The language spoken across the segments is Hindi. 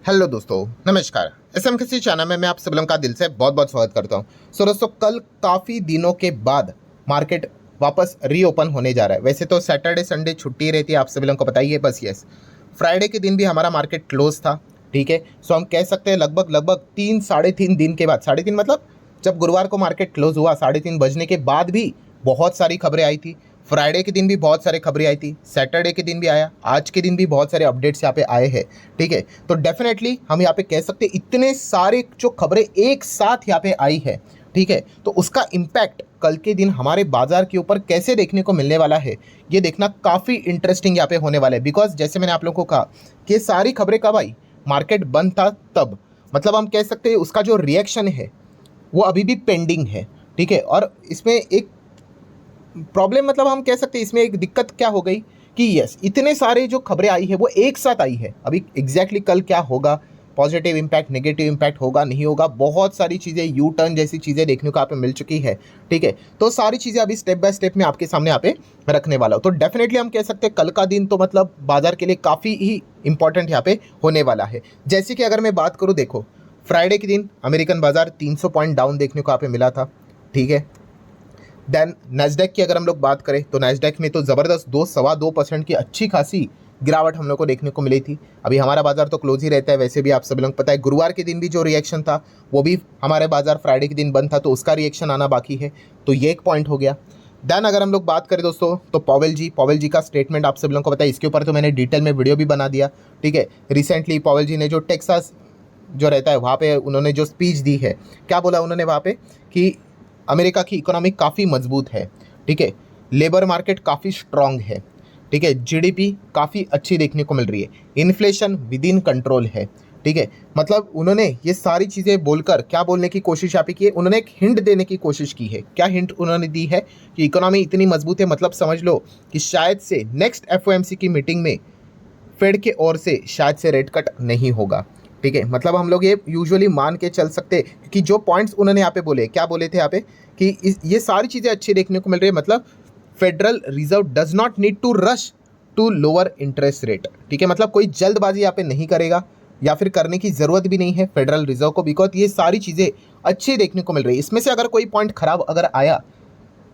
हेलो दोस्तों, नमस्कार। एसएमकेसी चैनल में मैं आप सब लोगों का दिल से बहुत बहुत स्वागत करता हूं। दोस्तों, कल काफ़ी दिनों के बाद मार्केट वापस रीओपन होने जा रहा है। वैसे तो सैटरडे संडे छुट्टी रहती है, आप सभी लोगों को पता ही है। बस यस, फ्राइडे के दिन भी हमारा मार्केट क्लोज था। ठीक है, सो हम कह सकते हैं लगभग लगभग 3 साढ़े 3 दिन के बाद, 3.5 मतलब जब गुरुवार को मार्केट क्लोज हुआ 3:30 बजने के बाद भी बहुत सारी खबरें आई थी। फ्राइडे के दिन भी बहुत सारी खबरें आई थी, सैटरडे के दिन भी आया, आज के दिन भी बहुत सारे अपडेट्स यहाँ पे आए हैं। ठीक है, तो डेफिनेटली हम यहाँ पे कह सकते हैं इतने सारे जो खबरें एक साथ यहाँ पे आई है, ठीक है, तो उसका इम्पैक्ट कल के दिन हमारे बाजार के ऊपर कैसे देखने को मिलने वाला है, ये देखना काफ़ी इंटरेस्टिंग यहाँ पे होने वाला है। बिकॉज जैसे मैंने आप लोगों को कहा कि सारी खबरें कब आई, मार्केट बंद था तब, मतलब हम कह सकते हैं उसका जो रिएक्शन है वो अभी भी पेंडिंग है। ठीक है, और इसमें एक प्रॉब्लम, मतलब हम कह सकते हैं इसमें एक दिक्कत क्या हो गई कि यस, इतने सारे जो खबरें आई है वो एक साथ आई है। अभी एग्जैक्टली कल क्या होगा, पॉजिटिव इम्पैक्ट, नेगेटिव इम्पैक्ट होगा नहीं होगा, बहुत सारी चीज़ें, यू टर्न जैसी चीज़ें देखने को आप मिल चुकी है। ठीक है, तो सारी चीज़ें अभी स्टेप बाय स्टेप में आपके सामने यहाँ पे रखने वाला हूँ। तो डेफिनेटली हम कह सकते हैं कल का दिन तो मतलब बाजार के लिए काफ़ी ही इंपॉर्टेंट यहाँ पे होने वाला है। जैसे कि अगर मैं बात करूँ, देखो फ्राइडे के दिन अमेरिकन बाजार 300 पॉइंट डाउन देखने को यहाँ पे मिला था। ठीक है, देन नैस्डैक की अगर हम लोग बात करें तो नैस्डैक में तो ज़बरदस्त 2-2.25% की अच्छी खासी गिरावट हम लोग को देखने को मिली थी। अभी हमारा बाजार तो क्लोज ही रहता है, वैसे भी आप सभी लोग पता है गुरुवार के दिन भी जो रिएक्शन था वो भी हमारे बाजार फ्राइडे के दिन बंद था, तो उसका रिएक्शन आना बाकी है। तो ये एक पॉइंट हो गया। देन अगर हम लोग बात करें दोस्तों तो पॉवेल जी का स्टेटमेंट आप सभी लोगों को पता है, इसके ऊपर तो मैंने डिटेल में वीडियो भी बना दिया। ठीक है, रिसेंटली पॉवेल जी ने जो टेक्सास जो रहता है वहाँ पे उन्होंने जो स्पीच दी है, क्या बोला उन्होंने वहाँ पे कि अमेरिका की इकोनॉमी काफ़ी मजबूत है। ठीक है, लेबर मार्केट काफ़ी स्ट्रांग है। ठीक है, जीडीपी काफ़ी अच्छी देखने को मिल रही है, इन्फ्लेशन विद इन कंट्रोल है। ठीक है, मतलब उन्होंने ये सारी चीज़ें बोलकर क्या बोलने की कोशिश यहाँ पे की है, उन्होंने एक हिंट देने की कोशिश की है। क्या हिंट उन्होंने दी है कि इकोनॉमी इतनी मजबूत है, मतलब समझ लो कि शायद से नेक्स्ट एफओएमसी की मीटिंग में फेड के ओर से शायद से रेट कट नहीं होगा। ठीक है, मतलब हम लोग ये यूजुअली मान के चल सकते हैं, क्योंकि जो पॉइंट्स उन्होंने यहाँ पे बोले, क्या बोले थे यहाँ पे कि ये सारी चीज़ें अच्छी देखने को मिल रही है, मतलब Federal Reserve does not need to rush to lower interest rate. ठीक है, मतलब कोई जल्दबाजी यहाँ पे नहीं करेगा या फिर करने की ज़रूरत भी नहीं है फेडरल रिजर्व को, बिकॉज ये सारी चीज़ें अच्छी देखने को मिल रही है। इसमें से अगर कोई पॉइंट खराब अगर आया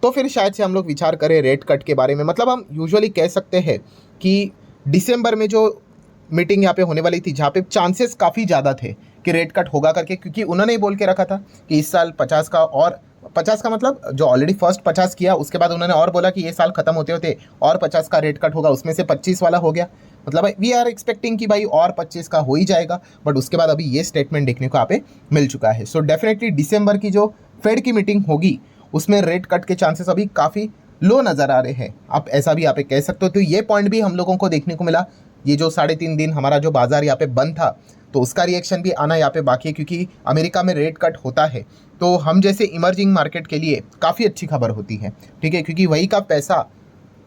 तो फिर शायद से हम लोग विचार करें रेट कट के बारे में। मतलब हम यूजुअली कह सकते हैं कि दिसंबर में जो मीटिंग यहाँ पे होने वाली थी, जहाँ पे चांसेस काफ़ी ज़्यादा थे कि रेट कट होगा करके, क्योंकि उन्होंने ही बोल के रखा था कि इस साल 50 का, और 50 का मतलब जो ऑलरेडी फर्स्ट 50 किया उसके बाद उन्होंने और बोला कि ये साल खत्म होते होते और 50 का रेट कट होगा, उसमें से 25 वाला हो गया। मतलब वी आर एक्सपेक्टिंग कि भाई और 25 का हो ही जाएगा, बट उसके बाद अभी ये स्टेटमेंट देखने को यहाँ पे मिल चुका है। सो डेफिनेटली दिसंबर की जो फेड की मीटिंग होगी उसमें रेट कट के चांसेस अभी काफ़ी लो नज़र आ रहे हैं, आप ऐसा भी यहाँ पे कह सकते हो। तो ये पॉइंट भी हम लोगों को देखने को मिला। ये जो 3.5 दिन हमारा जो बाजार यहाँ पे बंद था, तो उसका रिएक्शन भी आना यहाँ पे बाकी है, क्योंकि अमेरिका में रेट कट होता है तो हम जैसे इमर्जिंग मार्केट के लिए काफ़ी अच्छी खबर होती है। ठीक है, क्योंकि वही का पैसा,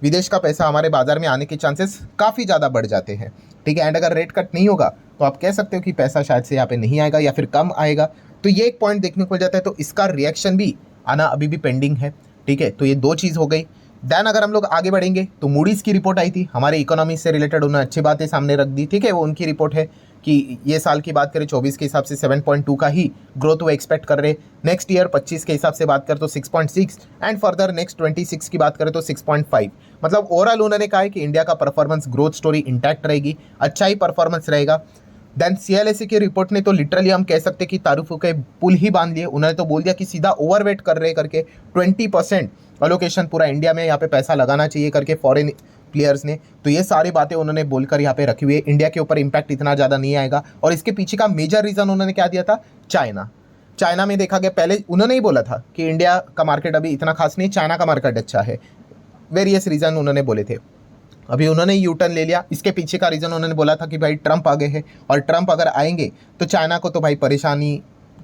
विदेश का पैसा हमारे बाजार में आने के चांसेस काफ़ी ज़्यादा बढ़ जाते हैं। ठीक है, एंड अगर रेट कट नहीं होगा तो आप कह सकते हो कि पैसा शायद से यहाँ पे नहीं आएगा या फिर कम आएगा। तो ये एक पॉइंट देखने को मिल जाता है, तो इसका रिएक्शन भी आना अभी भी पेंडिंग है। ठीक है, तो ये दो चीज़ हो गई। देन अगर हम लोग आगे बढ़ेंगे तो मूडीज़ की रिपोर्ट आई थी, हमारे इकोनॉमी से रिलेटेड उन्होंने अच्छी बातें सामने रख दी। ठीक है, वो उनकी रिपोर्ट है कि ये साल की बात करें 24 के हिसाब से 7.2 का ही ग्रोथ वो एक्सपेक्ट कर रहे। नेक्स्ट ईयर 25 के हिसाब से बात करें तो 6.6, एंड फर्दर नेक्स्ट 26 की बात करें तो 6.5। मतलब ओवरऑल उन्होंने कहा है कि इंडिया का परफॉर्मेंस ग्रोथ स्टोरी इंटैक्ट रहेगी, अच्छा ही परफॉर्मेंस रहेगा। देन सीएलएसए की रिपोर्ट ने तो लिटरली हम कह सकते हैं कि तारुफों के पुल ही बांध लिए। उन्होंने तो बोल दिया कि सीधा ओवरवेट कर रहे करके 20% अलोकेशन पूरा इंडिया में यहाँ पे पैसा लगाना चाहिए करके फॉरेन प्लेयर्स ने। तो ये सारी बातें उन्होंने बोलकर यहाँ पे रखी हुई है। इंडिया के ऊपर इम्पैक्ट इतना ज़्यादा नहीं आएगा, और इसके पीछे का मेजर रीज़न उन्होंने क्या दिया था, चाइना में देखा गया, पहले उन्होंने ही बोला था कि इंडिया का मार्केट अभी इतना खास नहीं, चाइना का मार्केट अच्छा है। वेरियस रीज़न उन्होंने बोले थे, अभी उन्होंने यू टर्न ले लिया। इसके पीछे का रीज़न उन्होंने बोला था कि भाई ट्रंप आ गए हैं, और ट्रंप अगर आएंगे तो चाइना को तो भाई परेशानी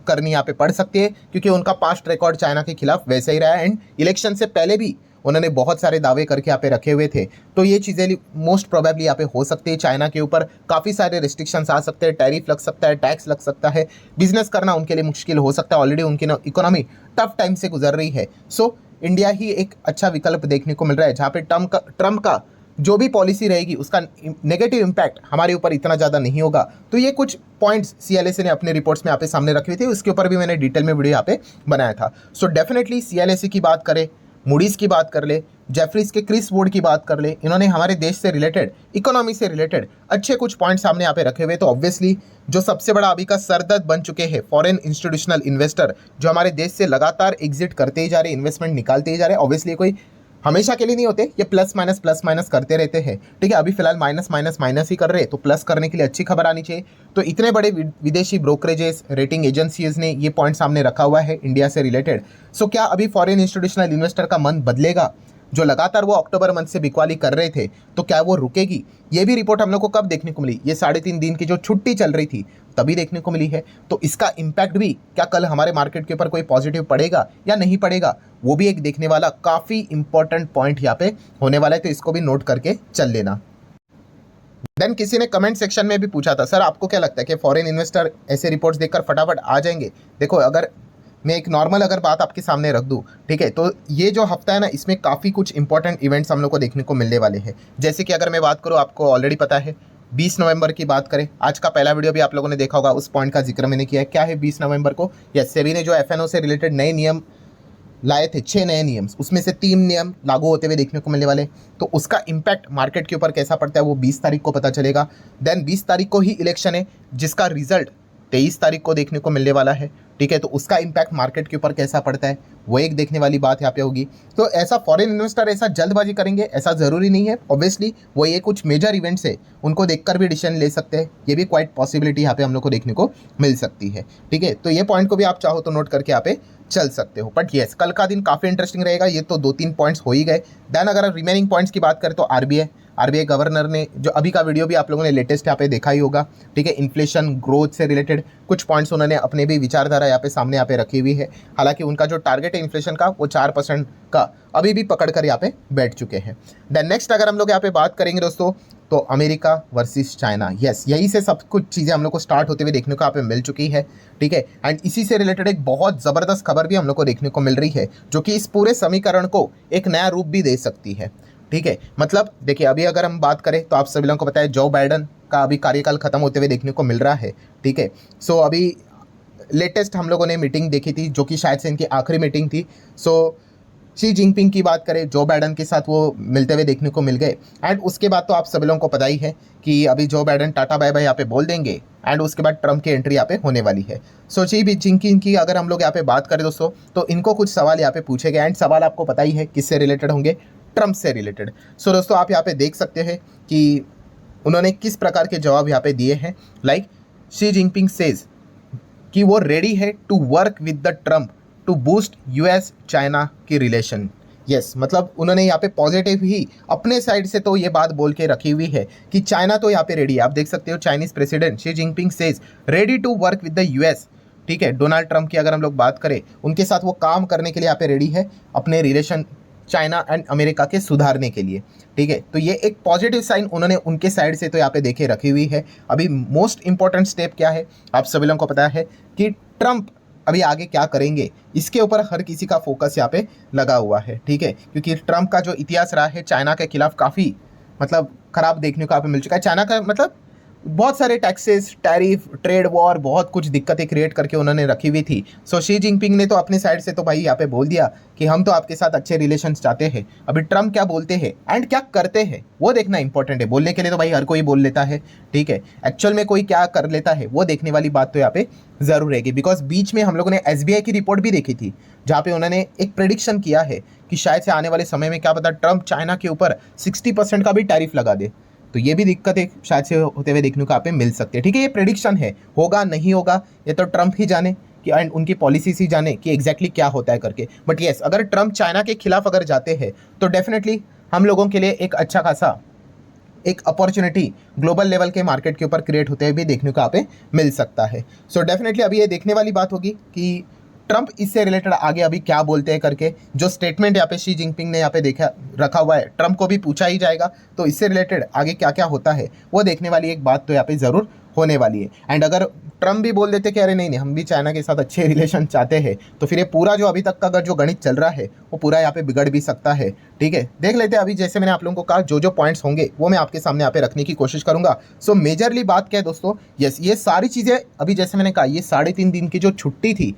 करनी यहाँ पे पड़ सकती है, क्योंकि उनका पास्ट रिकॉर्ड चाइना के खिलाफ वैसे ही रहा है, एंड इलेक्शन से पहले भी उन्होंने बहुत सारे दावे करके यहाँ पे रखे हुए थे। तो ये चीज़ें मोस्ट प्रोबेबली यहाँ पे हो सकती है। चाइना के ऊपर काफ़ी सारे रिस्ट्रिक्शंस आ सकते हैं, टैरिफ लग सकता है, टैक्स लग सकता है, बिजनेस करना उनके लिए मुश्किल हो सकता है। ऑलरेडी उनकी इकोनॉमी टफ टाइम से गुजर रही है। सो इंडिया ही एक अच्छा विकल्प देखने को मिल रहा है, जहाँ पे ट्रम्प का जो भी पॉलिसी रहेगी उसका नेगेटिव इम्पैक्ट हमारे ऊपर इतना ज़्यादा नहीं होगा। तो ये कुछ पॉइंट्स CLSA ने अपने रिपोर्ट्स में यहाँ पे सामने रखे हुए थे, उसके ऊपर भी मैंने डिटेल में वीडियो यहाँ पे बनाया था। सो डेफिनेटली CLSA की बात करें, मूडीज़ की बात कर ले, जेफरीज के क्रिस वुड की बात कर ले, इन्होंने हमारे देश से रिलेटेड, इकोनॉमी से रिलेटेड अच्छे कुछ पॉइंट सामने यहाँ पे रखे हुए। तो ऑब्वियसली जो सबसे बड़ा अभी का सरदर्द बन चुके हैं फॉरेन इंस्टीट्यूशनल इन्वेस्टर, जो हमारे देश से लगातार एग्जिट करते ही जा रहे, इन्वेस्टमेंट निकालते ही जा रहे, ऑब्वियसली कोई हमेशा के लिए नहीं होते, ये प्लस माइनस करते रहते हैं। ठीक है, अभी फिलहाल माइनस ही कर रहे हैं, तो प्लस करने के लिए अच्छी खबर आनी चाहिए। तो इतने बड़े विदेशी ब्रोकरेजेस, रेटिंग एजेंसीज ने ये पॉइंट सामने रखा हुआ है इंडिया से रिलेटेड। सो क्या अभी फॉरेन इंस्टीट्यूशनल इन्वेस्टर का मन बदलेगा? जो लगातार वो अक्टूबर मंथ से बिकवाली कर रहे थे, तो क्या वो रुकेगी? ये भी रिपोर्ट हम लोग को कब देखने को मिली? ये 3.5 दिन की जो छुट्टी चल रही थी तभी देखने को मिली है। तो इसका इम्पैक्ट भी क्या कल हमारे मार्केट के ऊपर कोई पॉजिटिव पड़ेगा या नहीं पड़ेगा, वो भी एक देखने वाला काफ़ी इंपॉर्टेंट पॉइंट यहाँ पे होने वाला है। तो इसको भी नोट करके चल लेना। देन किसी ने कमेंट सेक्शन में भी पूछा था, सर आपको क्या लगता है कि फॉरेन इन्वेस्टर ऐसे रिपोर्ट्स देखकर फटाफट आ जाएंगे? देखो, अगर मैं एक नॉर्मल अगर बात आपके सामने रख दूं, ठीक है, तो ये जो हफ्ता है ना, इसमें काफ़ी कुछ इंपॉर्टेंट इवेंट्स हम लोग को देखने को मिलने वाले हैं। जैसे कि अगर मैं बात करूँ, आपको ऑलरेडी पता है 20 नवंबर की बात करें, आज का पहला वीडियो भी आप लोगों ने देखा होगा, उस पॉइंट का जिक्र मैंने किया है। क्या है 20 नवंबर को? यस, सेबी ने जो FNO से रिलेटेड नए नियम लाए थे, 6 नए नियम, उसमें से 3 नियम लागू होते हुए देखने को मिलने वाले। तो उसका इम्पैक्ट मार्केट के ऊपर कैसा पड़ता है वो 20 तारीख को पता चलेगा। देन 20 तारीख को ही इलेक्शन है, जिसका रिजल्ट 23 तारीख को देखने को मिलने वाला है। ठीक है, तो उसका इम्पैक्ट मार्केट के ऊपर कैसा पड़ता है वो एक देखने वाली बात यहाँ पे होगी। तो ऐसा फॉरेन इन्वेस्टर ऐसा जल्दबाजी करेंगे ऐसा ज़रूरी नहीं है। ऑब्वियसली वो ये कुछ मेजर इवेंट्स है, उनको देखकर भी डिसीजन ले सकते हैं, ये भी क्वाइट पॉसिबिलिटी यहाँ पे हम लोग को देखने को मिल सकती है। ठीक है, तो ये पॉइंट को भी आप चाहो तो नोट करके यहाँ पे चल सकते हो। बट येस, कल का दिन काफ़ी इंटरेस्टिंग रहेगा। ये तो 2-3 पॉइंट्स हो ही गए। देन अगर रिमेनिंग पॉइंट्स की बात करें तो आरबीआई गवर्नर ने, जो अभी का वीडियो भी आप लोगों ने लेटेस्ट यहाँ पे देखा ही होगा, ठीक है, इन्फ्लेशन ग्रोथ से रिलेटेड कुछ पॉइंट्स उन्होंने अपने भी विचारधारा यहाँ पे सामने यहाँ पे रखी हुई है। हालांकि उनका जो टारगेट है इन्फ्लेशन का वो 4% का अभी भी पकड़ कर यहाँ पे बैठ चुके हैं। देन नेक्स्ट अगर हम लोग यहाँ पे बात करेंगे दोस्तों, तो अमेरिका वर्सेस चाइना, यस, यही से सब कुछ चीज़ें हम लोग को स्टार्ट होते हुए देखने को यहाँ पे मिल चुकी है। ठीक है, एंड इसी से रिलेटेड एक बहुत ज़बरदस्त खबर भी हम लोग को देखने को मिल रही है, जो कि इस पूरे समीकरण को एक नया रूप भी दे सकती है। ठीक है, मतलब देखिए, अभी अगर हम बात करें तो आप सभी लोगों को पता है जो बाइडन का अभी कार्यकाल खत्म होते हुए देखने को मिल रहा है। ठीक है, सो अभी लेटेस्ट हम लोगों ने मीटिंग देखी थी, जो कि शायद से इनकी आखिरी मीटिंग थी। सो शी जिनपिंग की बात करें, जो बाइडन के साथ वो मिलते हुए देखने को मिल गए। एंड उसके बाद तो आप सभी लोगों को पता ही है कि अभी जो बाइडन टाटा बाय बाय यहाँ पे बोल देंगे, एंड उसके बाद ट्रम्प की एंट्री यहाँ पे होने वाली है। सो शी जिनपिंग की अगर हम लोग यहाँ पे बात करें दोस्तों, तो इनको कुछ सवाल यहाँ पे पूछे गए, एंड सवाल आपको पता ही है किससे रिलेटेड होंगे, ट्रम्प से रिलेटेड। सो दोस्तों आप यहाँ पे देख सकते हैं कि उन्होंने किस प्रकार के जवाब यहाँ पे दिए हैं। लाइक शी जिनपिंग सेज कि वो रेडी है to work with the Trump to boost US China की रिलेशन। यस, मतलब उन्होंने यहाँ पे पॉजिटिव ही अपने साइड से तो ये बात बोल के रखी हुई है कि चाइना तो यहाँ पे रेडी है। आप देख सकते हो Chinese president Xi Jinping says ready to work with the US। ठीक है, डोनाल्ड ट्रम्प की अगर हम लोग बात करें, उनके साथ वो काम करने के लिए यहाँ पे रेडी है, अपने रिलेशन चाइना एंड अमेरिका के सुधारने के लिए। ठीक है, तो ये एक पॉजिटिव साइन उन्होंने उनके साइड से तो यहाँ पे देखे रखी हुई है। अभी मोस्ट इंपॉर्टेंट स्टेप क्या है, आप सभी लोगों को पता है कि ट्रम्प अभी आगे क्या करेंगे, इसके ऊपर हर किसी का फोकस यहाँ पे लगा हुआ है। ठीक है, क्योंकि ट्रम्प का जो इतिहास रहा है चाइना के खिलाफ काफ़ी मतलब खराब देखने को यहाँ पे मिल चुका है। चाइना का मतलब बहुत सारे टैक्सेस, टैरिफ, ट्रेड वॉर, बहुत कुछ दिक्कतें क्रिएट करके उन्होंने रखी हुई थी। सो शी जिनपिंग ने तो अपने साइड से तो भाई यहाँ पे बोल दिया कि हम तो आपके साथ अच्छे रिलेशंस चाहते हैं। अभी ट्रम्प क्या बोलते हैं एंड क्या करते हैं वो देखना इंपॉर्टेंट है। बोलने के लिए तो भाई हर कोई बोल लेता है, ठीक है, एक्चुअल में कोई क्या कर लेता है वो देखने वाली बात तो यहाँ पे ज़रूर रहेगी। बिकॉज बीच में हम लोगों ने SBI की रिपोर्ट भी देखी थी, जहाँ पे उन्होंने एक प्रेडिक्शन किया है कि शायद से आने वाले समय में क्या पता ट्रम्प चाइना के ऊपर 60% का भी टैरिफ लगा दे। तो ये भी दिक्कतें शायद से होते हुए देखने को यहाँ पे मिल सकती है। ठीक है, ये प्रेडिक्शन है, होगा नहीं होगा ये तो ट्रम्प ही जाने कि एंड उनकी पॉलिसीज ही जाने कि एग्जैक्टली क्या होता है करके। बट येस, अगर ट्रम्प चाइना के खिलाफ अगर जाते हैं तो डेफिनेटली हम लोगों के लिए एक अच्छा खासा एक अपॉर्चुनिटी ग्लोबल लेवल के मार्केट के ऊपर क्रिएट होते हुए भी देखने को यहाँ पे मिल सकता है। सो डेफिनेटली अभी ये देखने वाली बात होगी कि ट्रम्प इससे रिलेटेड आगे अभी क्या बोलते हैं करके। जो स्टेटमेंट यहाँ पे शी जिनपिंग ने यहाँ पे देखा रखा हुआ है, ट्रम्प को भी पूछा ही जाएगा, तो इससे रिलेटेड आगे क्या क्या होता है वो देखने वाली एक बात तो यहाँ पे ज़रूर होने वाली है। एंड अगर ट्रम्प भी बोल देते कि अरे नहीं नहीं हम भी चाइना के साथ अच्छे रिलेशन चाहते हैं, तो फिर ये पूरा जो अभी तक का अगर जो गणित चल रहा है वो पूरा यहाँ पे बिगड़ भी सकता है। ठीक है, देख लेते हैं अभी। जैसे मैंने आप लोगों को कहा जो जो पॉइंट्स होंगे वो मैं आपके सामने यहाँ पे रखने की कोशिश करूंगा। सो मेजरली बात क्या है दोस्तों, यस ये सारी चीज़ें अभी जैसे मैंने कहा ये 3.5 दिन की जो छुट्टी थी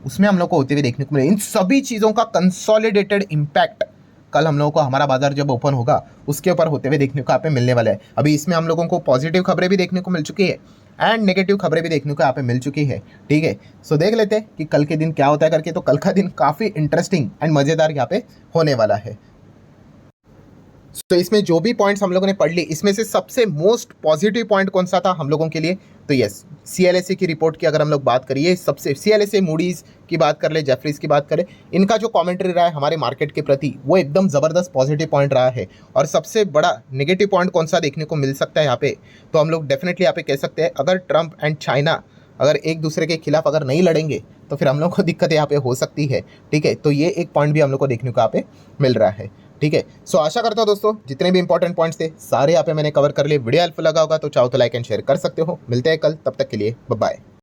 उसमें हम लोग को होते हुए देखने को मिले। इन सभी चीज़ों का कंसोलिडेटेड इम्पैक्ट कल हम लोगों को हमारा बाजार जब ओपन होगा उसके ऊपर होते हुए देखने को यहाँ पे मिलने वाला है। अभी इसमें हम लोगों को पॉजिटिव खबरें भी देखने को मिल चुकी है एंड नेगेटिव खबरें भी देखने को यहाँ पे मिल चुकी है। ठीक है, सो देख लेते हैं कि कल के दिन क्या होता है करके। तो कल का दिन काफ़ी इंटरेस्टिंग एंड मज़ेदार यहाँ पे होने वाला है। तो इसमें जो भी पॉइंट्स हम लोगों ने पढ़ ली, इसमें से सबसे मोस्ट पॉजिटिव पॉइंट कौन सा था हम लोगों के लिए, तो यस CLSA की रिपोर्ट की अगर हम लोग बात करिए, सबसे CLSA मूडीज़ की बात कर ले, जेफरीज की बात करें, इनका जो कमेंट्री रहा है हमारे मार्केट के प्रति वो एकदम ज़बरदस्त पॉजिटिव पॉइंट रहा है। और सबसे बड़ा नेगेटिव पॉइंट कौन सा देखने को मिल सकता है यहाँ पे, तो हम लोग डेफिनेटली यहाँ पे कह सकते हैं अगर ट्रंप एंड चाइना अगर एक दूसरे के खिलाफ अगर नहीं लड़ेंगे तो फिर हम लोग को दिक्कत यहाँ पे हो सकती है। ठीक है, तो ये एक पॉइंट भी हम लोग को देखने को यहाँ पे मिल रहा है। ठीक है, सो आशा करता हूँ दोस्तों जितने भी इंपॉर्टेंट पॉइंट्स थे सारे यहाँ पे मैंने कवर कर लिए। वीडियो हेल्पफुल लगा होगा तो चाहो तो लाइक एंड शेयर कर सकते हो। मिलते हैं कल, तब तक के लिए बाय बाय।